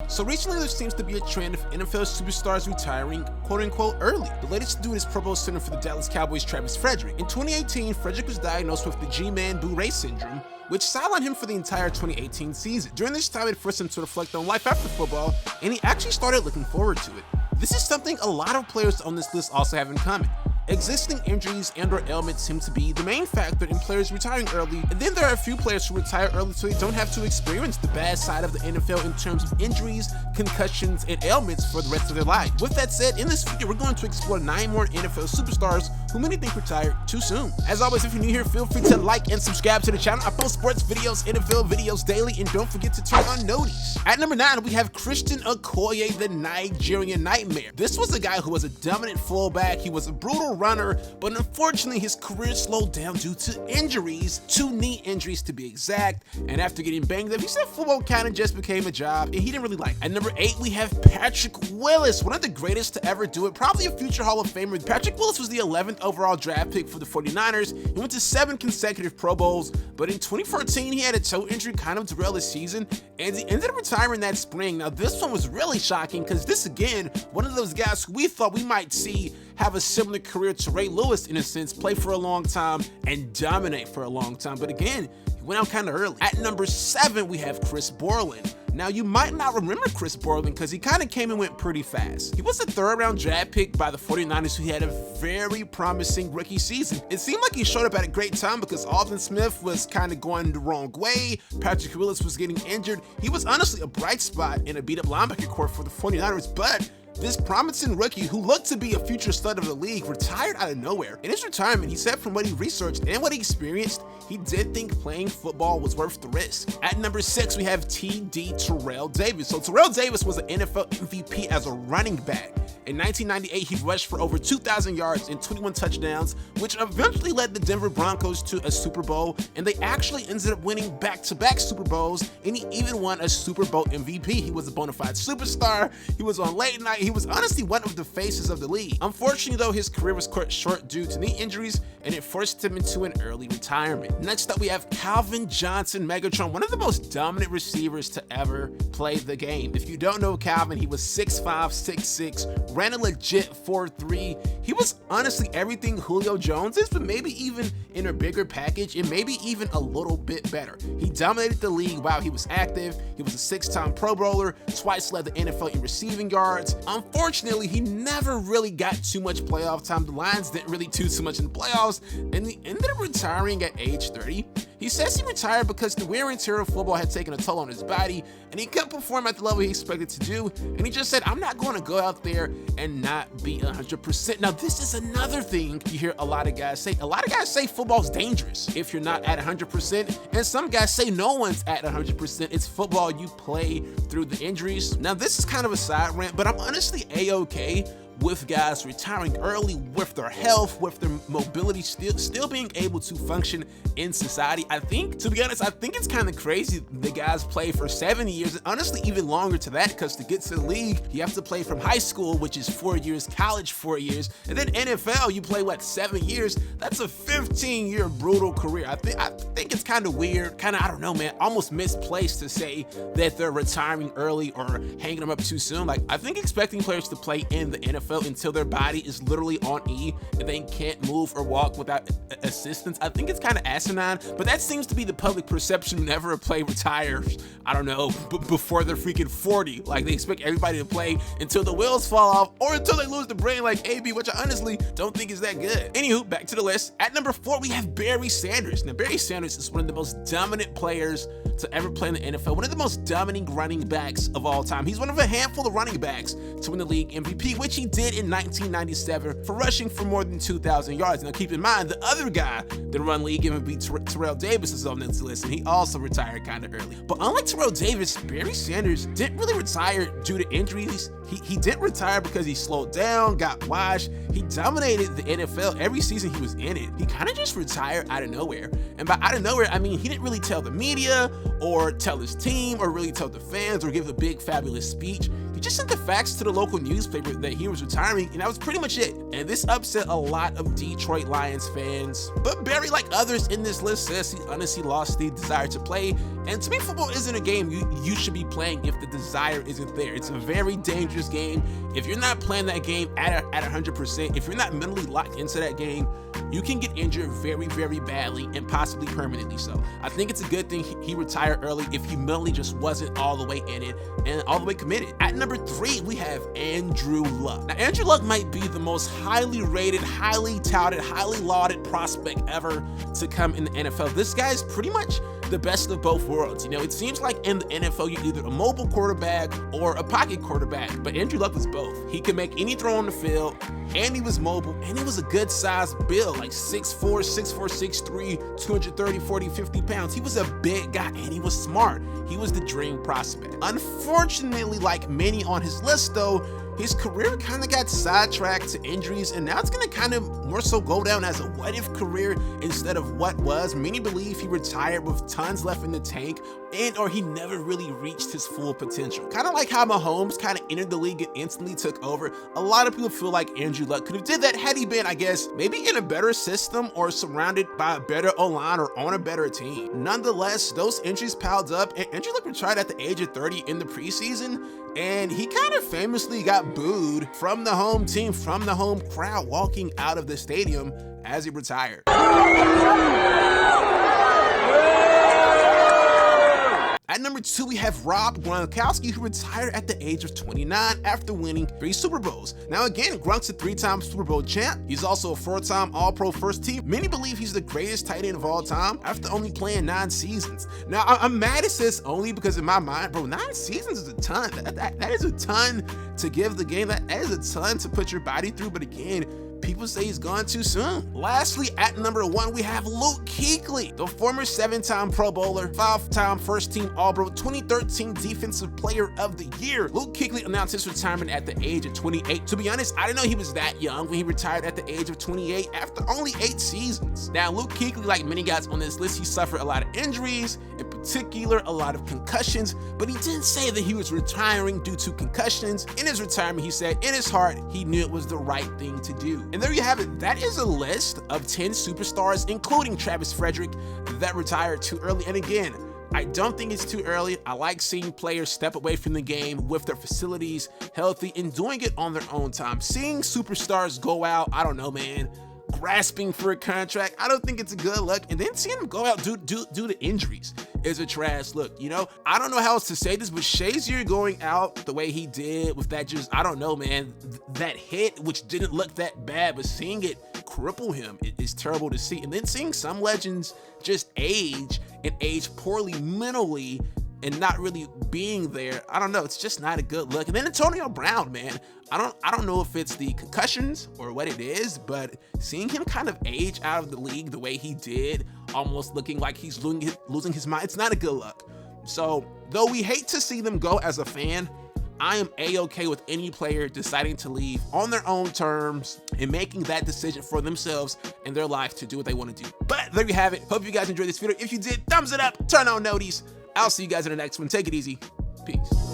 So recently there seems to be a trend of NFL superstars retiring quote-unquote early. The latest to do it is Pro Bowl center for the Dallas Cowboys, Travis Fredrick. In 2018, Fredrick was diagnosed with the G-Man-Boo-Ray syndrome, which sidelined him for the entire 2018 season. During this time, it forced him to reflect on life after football, and he actually started looking forward to it. This is something a lot of players on this list also have in common. Existing injuries and or ailments seem to be the main factor in players retiring early, and then there are a few players who retire early so they don't have to experience the bad side of the NFL in terms of injuries, concussions, and ailments for the rest of their life. With that said, in this video we're going to explore 9 more NFL superstars who many think retired too soon. As always, if you're new here, feel free to like and subscribe to the channel. I post sports videos, NFL videos daily, and don't forget to turn on noties. At number 9, we have Christian Okoye, the Nigerian Nightmare. This was a guy who was a dominant fullback. He was a brutal runner, but unfortunately his career slowed down due to injuries, 2 knee injuries to be exact, and after getting banged up, he said football kind of just became a job, and he didn't really like it. At number 8, we have Patrick Willis, one of the greatest to ever do it, probably a future Hall of Famer. Patrick Willis was the 11th overall draft pick for the 49ers. He went to 7 consecutive Pro Bowls, but in 2014 he had a toe injury kind of derail his season, and he ended up retiring that spring. Now this one was really shocking because this, again, one of those guys who we thought we might see have a similar career to Ray Lewis in a sense, play for a long time and dominate for a long time, but again, he went out kind of early. At number 7, we have Chris Borland. Now, you might not remember Chris Borland because he kind of came and went pretty fast. He was a 3rd round draft pick by the 49ers who had a very promising rookie season. It seemed like he showed up at a great time because Alden Smith was kind of going the wrong way. Patrick Willis was getting injured. He was honestly a bright spot in a beat-up linebacker corps for the 49ers, but this promising rookie, who looked to be a future stud of the league, retired out of nowhere. In his retirement, he said from what he researched and what he experienced, he did think playing football was worth the risk. At number 6, we have TD Terrell Davis. So Terrell Davis was an NFL MVP as a running back. In 1998, he rushed for over 2,000 yards and 21 touchdowns, which eventually led the Denver Broncos to a Super Bowl, and they actually ended up winning back-to-back Super Bowls, and he even won a Super Bowl MVP. He was a bona fide superstar. He was on late night. He was honestly one of the faces of the league. Unfortunately, though, his career was cut short due to knee injuries, and it forced him into an early retirement. Next up, we have Calvin Johnson, Megatron, one of the most dominant receivers to ever play the game. If you don't know Calvin, he was 6'5", 6'6", ran a legit 4.3. He was honestly everything Julio Jones is, but maybe even in a bigger package and maybe even a little bit better. He dominated the league while he was active. He was a 6-time Pro Bowler, twice led the NFL in receiving yards. Unfortunately, he never really got too much playoff time. The Lions didn't really do too much in the playoffs, and he ended up retiring at age 30. He says he retired because the wear and tear of football had taken a toll on his body, and he couldn't perform at the level he expected to do, and he just said, I'm not going to go out there and not be 100%. Now, this is another thing you hear a lot of guys say. A lot of guys say football's dangerous if you're not at 100%, and some guys say no one's at 100%. It's football, you play through the injuries. Now, this is kind of a side rant, but I'm honestly A-okay with guys retiring early, with their health, with their mobility, still being able to function in society. I think, to be honest, I think it's kind of crazy the guys play for 7 years, and honestly even longer to that, because to get to the league, you have to play from high school, which is 4 years, college 4 years, and then NFL, you play, what, 7 years? That's a 15-year brutal career. I think it's kind of weird, kind of, I don't know, man, almost misplaced to say that they're retiring early or hanging them up too soon. Like, I think expecting players to play in the NFL until their body is literally on E and they can't move or walk without assistance, I think it's kind of asinine, but that seems to be the public perception whenever a player retires, I don't know, before they're freaking 40. Like, they expect everybody to play until the wheels fall off or until they lose the brain like AB, which I honestly don't think is that good. Anywho, back to the list. At number 4, we have Barry Sanders. Now, Barry Sanders is one of the most dominant players to ever play in the NFL, one of the most dominating running backs of all time. He's one of a handful of running backs to win the league MVP, which he did in 1997 for rushing for more than 2,000 yards. Now, keep in mind, the other guy that run league MVP, Terrell Davis, is on this list, and he also retired kind of early. But unlike Terrell Davis, Barry Sanders didn't really retire due to injuries. He didn't retire because he slowed down, got washed. He dominated the NFL every season he was in it. He kind of just retired out of nowhere. And by out of nowhere, I mean he didn't really tell the media or tell his team or really tell the fans or give a big fabulous speech. He He just sent the facts to the local newspaper that he was retiring, and that was pretty much it. And this upset a lot of Detroit Lions fans. But Barry, like others in this list, says he honestly lost the desire to play. And to me, football isn't a game you should be playing if the desire isn't there. It's a very dangerous game. If you're not playing that game at 100%, if you're not mentally locked into that game, you can get injured very, very badly and possibly permanently. So I think it's a good thing he retired early if he mentally just wasn't all the way in it and all the way committed. At number 3, we have Andrew Luck. Now, Andrew Luck might be the most highly rated, highly touted, highly lauded prospect ever to come in the NFL. This guy is pretty much the best of both worlds. You know, it seems like in the NFL, you're either a mobile quarterback or a pocket quarterback, but Andrew Luck was both. He could make any throw on the field, and he was mobile, and he was a good sized build, like 6'4", 6'3", 230, 40, 50 pounds. He was a big guy, and he was smart. He was the dream prospect. Unfortunately, like many on his list though, his career kind of got sidetracked to injuries, and now it's going to kind of more so go down as a what-if career instead of what was. Many believe he retired with tons left in the tank, and or he never really reached his full potential. Kind of like how Mahomes kind of entered the league and instantly took over. A lot of people feel like Andrew Luck could have did that had he been, I guess, maybe in a better system or surrounded by a better O-line or on a better team. Nonetheless, those injuries piled up, and Andrew Luck retired at the age of 30 in the preseason, and he kind of famously got booed from the home team, from the home crowd, walking out of the stadium as he retired. At number 2, we have Rob Gronkowski, who retired at the age of 29 after winning 3 Super Bowls. Now again, Gronk's a 3-time Super Bowl champ. He's also a 4-time All-Pro first team. Many believe he's the greatest tight end of all time after only playing 9 seasons. Now I'm mad it says only because in my mind, bro, 9 seasons is a ton. That is a ton to give the game. That is a ton to put your body through. But again, people say he's gone too soon. Lastly, at number 1, we have Lukey Kuechly, the former 7-time Pro Bowler, 5-time first-team All-Pro, 2013 Defensive Player of the Year. Lukey Kuechly announced his retirement at the age of 28. To be honest, I didn't know he was that young when he retired at the age of 28 after only 8 seasons. Now, Lukey Kuechly, like many guys on this list, he suffered a lot of injuries, in particular, a lot of concussions, but he didn't say that he was retiring due to concussions. In his retirement, he said in his heart, he knew it was the right thing to do. And there you have it. That is a list of 10 superstars, including Travis Fredrick, that retired too early. And again, I don't think it's too early. I like seeing players step away from the game with their facilities healthy and doing it on their own time. Seeing superstars go out, I don't know, man, grasping for a contract, I don't think it's a good look. And then seeing them go out due to injuries is a trash look. You know, I don't know how else to say this, but Shazier going out the way he did with that, just, I don't know, man, that hit, which didn't look that bad, but seeing it cripple him, it is terrible to see. And then seeing some legends just age and age poorly mentally and not really being there, I don't know, it's just not a good look. And then Antonio Brown, man, I don't know if it's the concussions or what it is, but seeing him kind of age out of the league the way he did, almost looking like he's losing his mind, it's not a good look. So though we hate to see them go as a fan, I am A-okay with any player deciding to leave on their own terms and making that decision for themselves and their life to do what they want to do. But there you have it. Hope you guys enjoyed this video. If you did, thumbs it up, turn on noties. I'll see you guys in the next one. Take it easy. Peace.